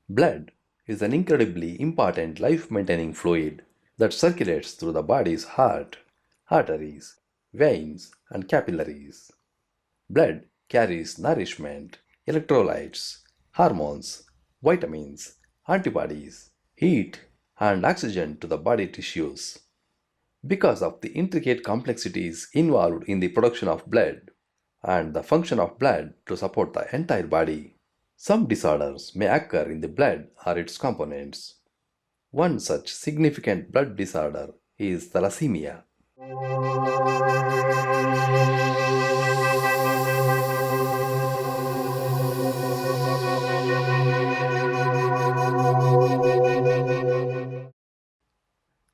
Blood is an incredibly important life-maintaining fluid that circulates through the body's heart, arteries, veins, and capillaries. Blood carries nourishment, electrolytes, hormones, vitamins, antibodies, heat, and oxygen to the body tissues. Because of the intricate complexities involved in the production of blood and the function of blood to support the entire body, some disorders may occur in the blood or its components. One such significant blood disorder is thalassemia.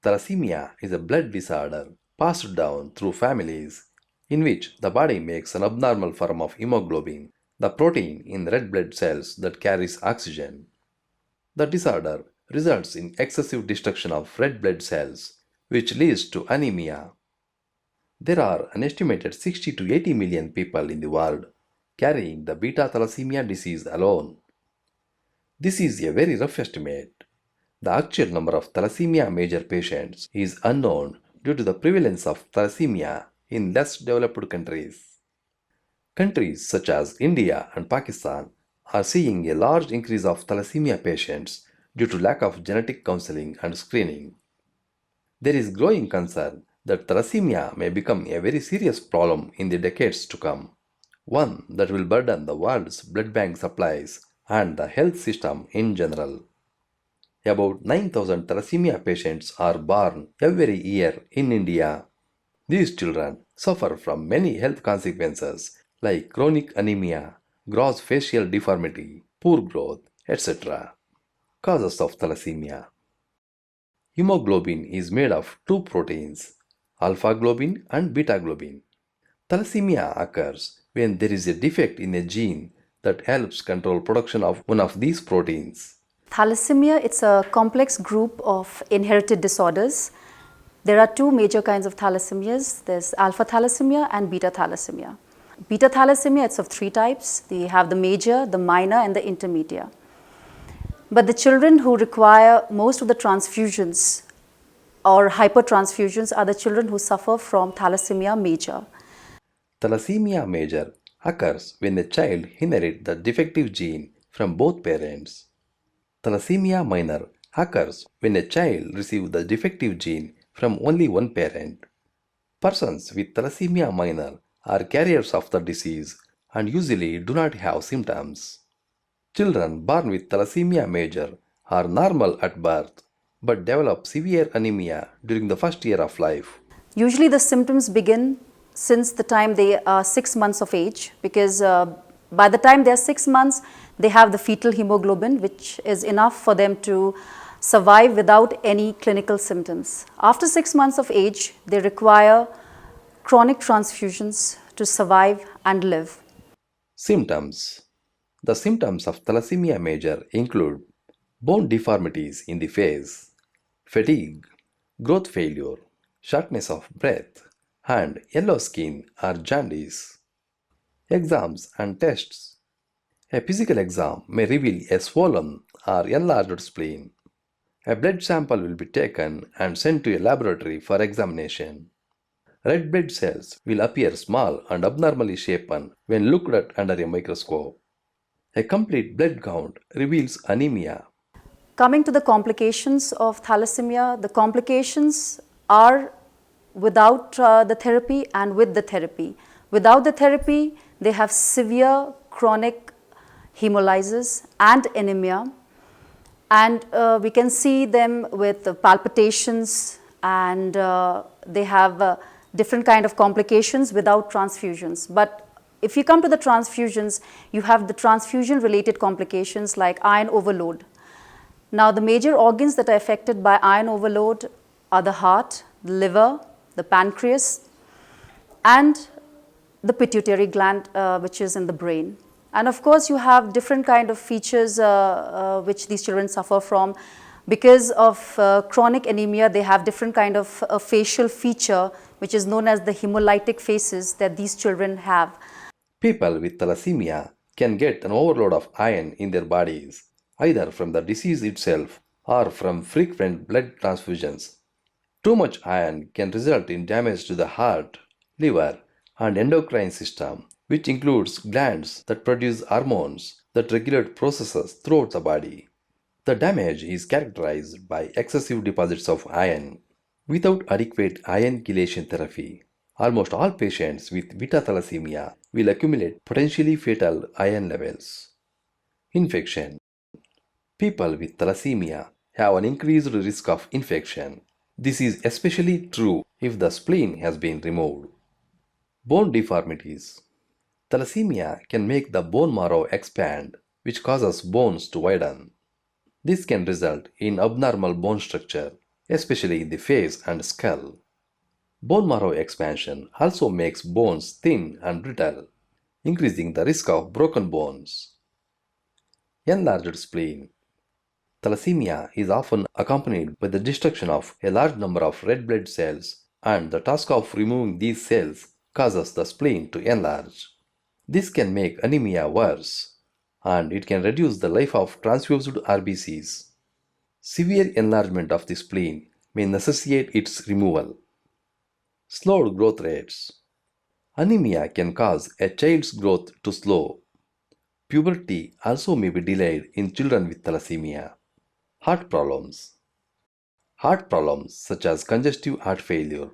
Thalassemia is a blood disorder passed down through families in which the body makes an abnormal form of hemoglobin, the protein in red blood cells that carries oxygen. The disorder results in excessive destruction of red blood cells, which leads to anemia. There are an estimated 60 to 80 million people in the world carrying the beta thalassemia disease alone. This is a very rough estimate. The actual number of thalassemia major patients is unknown due to the prevalence of thalassemia in less developed countries. Countries such as India and Pakistan are seeing a large increase of thalassemia patients due to lack of genetic counseling and screening. There is growing concern that thalassemia may become a very serious problem in the decades to come, one that will burden the world's blood bank supplies and the health system in general. About 9,000 thalassemia patients are born every year in India. These children suffer from many health consequences like chronic anemia, gross facial deformity, poor growth, etc. Causes of thalassemia. Hemoglobin is made of two proteins, alpha globin and beta globin. Thalassemia occurs when there is a defect in a gene that helps control production of one of these proteins. Thalassemia, it's a complex group of inherited disorders. There are two major kinds of thalassemias. There's alpha thalassemia and beta thalassemia. Beta thalassemia, it's of three types. They have the major, the minor, and the intermediate. But the children who require most of the transfusions or hypertransfusions are the children who suffer from thalassemia major. Thalassemia major occurs when a child inherits the defective gene from both parents. Thalassemia minor occurs when a child receives the defective gene from only one parent. Persons with thalassemia minor are carriers of the disease and usually do not have symptoms. Children born with thalassemia major are normal at birth but develop severe anemia during the first year of life. Usually the symptoms begin since the time they are 6 months of age, because by the time they are 6 months, they have the fetal hemoglobin, which is enough for them to survive without any clinical symptoms. After 6 months of age, they require chronic transfusions to survive and live. Symptoms. The symptoms of thalassemia major include bone deformities in the face, fatigue, growth failure, shortness of breath, and yellow skin or jaundice. Exams and tests. A physical exam may reveal a swollen or enlarged spleen. A blood sample will be taken and sent to a laboratory for examination. Red blood cells will appear small and abnormally shapen when looked at under a microscope. A complete blood count reveals anemia. Coming to the complications of thalassemia, the complications are without the therapy and with the therapy. Without the therapy, they have severe chronic hemolysis and anemia, and we can see them with palpitations, and they have different kind of complications without transfusions. But if you come to the transfusions, you have the transfusion related complications like iron overload. Now the major organs that are affected by iron overload are the heart, the liver, the pancreas, and the pituitary gland, which is in the brain. And of course you have different kind of features which these children suffer from. Because of chronic anemia, they have different kind of facial feature which is known as the hemolytic faces that these children have. People with thalassemia can get an overload of iron in their bodies either from the disease itself or from frequent blood transfusions. Too much iron can result in damage to the heart, liver, and endocrine system, which includes glands that produce hormones that regulate processes throughout the body. The damage is characterized by excessive deposits of iron. Without adequate iron chelation therapy, almost all patients with beta thalassemia will accumulate potentially fatal iron levels. Infection. People with thalassemia have an increased risk of infection. This is especially true if the spleen has been removed. Bone deformities. Thalassemia can make the bone marrow expand, which causes bones to widen. This can result in abnormal bone structure, especially in the face and skull. Bone marrow expansion also makes bones thin and brittle, increasing the risk of broken bones. Enlarged spleen. Thalassemia is often accompanied by the destruction of a large number of red blood cells, and the task of removing these cells causes the spleen to enlarge. This can make anemia worse, and it can reduce the life of transfused RBCs. Severe enlargement of the spleen may necessitate its removal. Slowed growth rates. Anemia can cause a child's growth to slow. Puberty also may be delayed in children with thalassemia. Heart problems. Heart problems such as congestive heart failure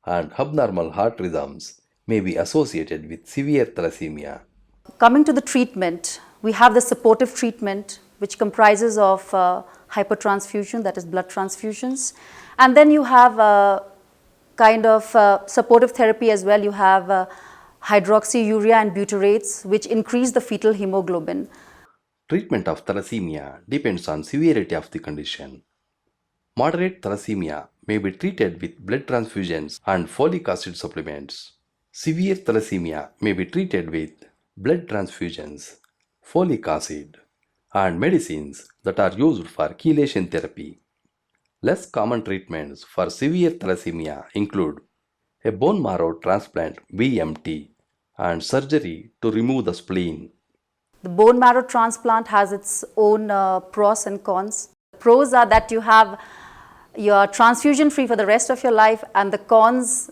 and abnormal heart rhythms may be associated with severe thalassemia. Coming to the treatment, we have the supportive treatment, which comprises of hypertransfusion, that is blood transfusions, and then you have kind of supportive therapy as well. You have hydroxyurea and butyrates, which increase the fetal hemoglobin. Treatment of thalassemia depends on severity of the condition. Moderate thalassemia may be treated with blood transfusions and folic acid supplements. Severe thalassemia may be treated with blood transfusions, folic acid, and medicines that are used for chelation therapy. Less common treatments for severe thalassemia include a bone marrow transplant (BMT) and surgery to remove the spleen. The bone marrow transplant has its own pros and cons. The pros are that you are transfusion free for the rest of your life, and the cons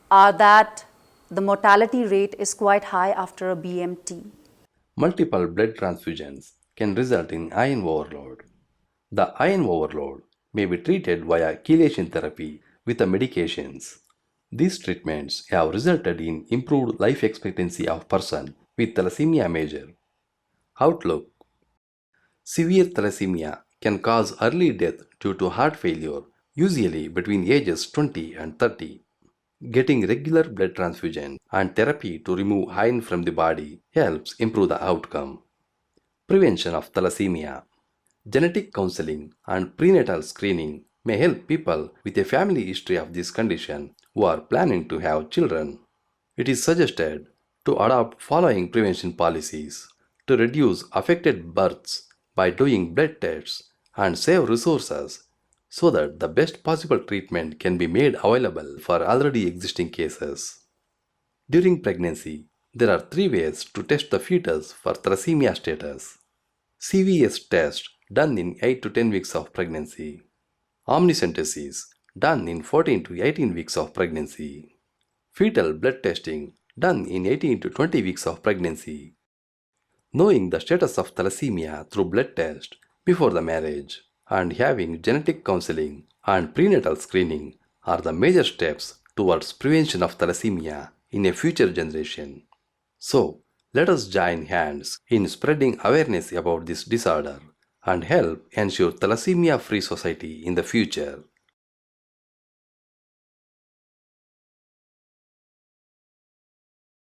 are that the mortality rate is quite high after a BMT. Multiple blood transfusions can result in iron overload. The iron overload may be treated via chelation therapy with the medications. These treatments have resulted in improved life expectancy of person with thalassemia major. Outlook. Severe thalassemia can cause early death due to heart failure, usually between ages 20 and 30. Getting regular blood transfusion and therapy to remove iron from the body helps improve the outcome. Prevention of thalassemia. Genetic counseling and prenatal screening may help people with a family history of this condition who are planning to have children. It is suggested to adopt following prevention policies to reduce affected births by doing blood tests and save resources so that the best possible treatment can be made available for already existing cases. During pregnancy, there are 3 ways to test the fetus for thalassemia status. CVS test done in 8 to 10 weeks of pregnancy. Amniocentesis done in 14 to 18 weeks of pregnancy. Fetal blood testing done in 18 to 20 weeks of pregnancy. Knowing the status of thalassemia through blood test before the marriage and having genetic counseling and prenatal screening are the major steps towards prevention of thalassemia in a future generation. So, let us join hands in spreading awareness about this disorder and help ensure thalassemia-free society in the future.